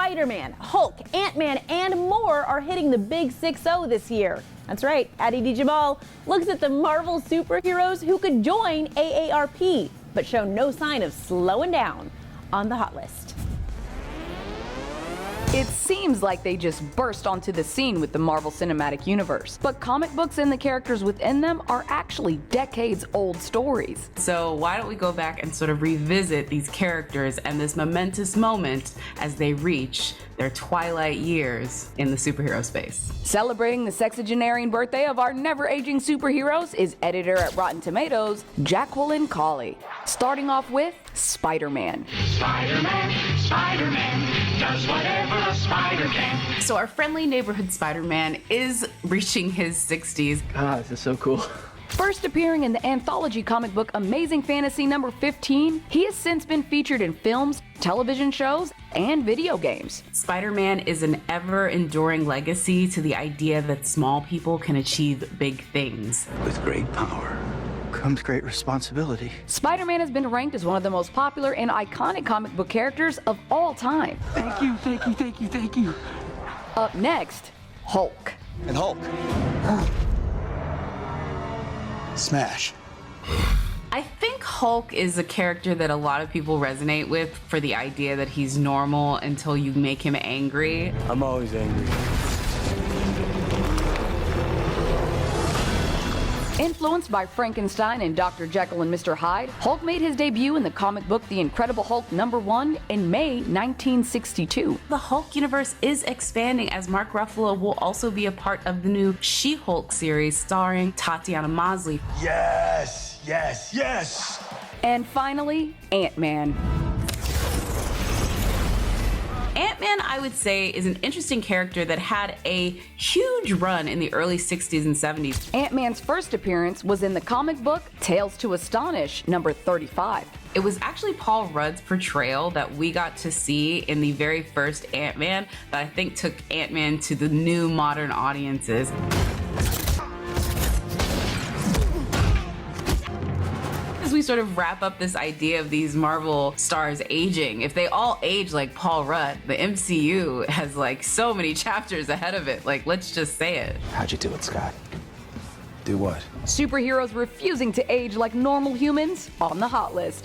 Spider-Man, Hulk, Ant-Man, and more are hitting the Big 6-0 this year. That's right, Addy D. Jamal looks at the Marvel superheroes who could join AARP, but show no sign of slowing down on the hot list. It seems like they just burst onto the scene with the Marvel Cinematic Universe, but comic books and the characters within them are actually decades-old stories. So why don't we go back and sort of revisit these characters and this momentous moment as they reach their twilight years in the superhero space. Celebrating the sexagenarian birthday of our never-aging superheroes is editor at Rotten Tomatoes, Jacqueline Coley. Starting off with Spider-Man. Spider-Man, Spider-Man, does whatever a spider can. So our friendly neighborhood Spider-Man is reaching his 60s. Ah, this is so cool. First appearing in the anthology comic book Amazing Fantasy number 15, he has since been featured in films, television shows, and video games. Spider-Man is an ever-enduring legacy to the idea that small people can achieve big things. With great power comes great responsibility. Spider-Man has been ranked as one of the most popular and iconic comic book characters of all time. Thank you, thank you, thank you, thank you. Up next, Hulk. And Hulk. Smash. I think Hulk is a character that a lot of people resonate with for the idea that he's normal until you make him angry. I'm always angry. Influenced by Frankenstein and Dr. Jekyll and Mr. Hyde, Hulk made his debut in the comic book The Incredible Hulk #1 in May 1962. The Hulk universe is expanding as Mark Ruffalo will also be a part of the new She-Hulk series starring Tatiana Maslany. Yes, yes, yes. And finally, Ant-Man. Ant-Man, I would say, is an interesting character that had a huge run in the early 60s and 70s. Ant-Man's first appearance was in the comic book Tales to Astonish number 35. It was actually Paul Rudd's portrayal that we got to see in the very first Ant-Man that I think took Ant-Man to the new modern audiences. As we sort of wrap up this idea of these Marvel stars aging, if they all age like Paul Rudd, the MCU has like so many chapters ahead of it. Like, let's just say it. How'd you do it, Scott? Do what? Superheroes refusing to age like normal humans on the hot list.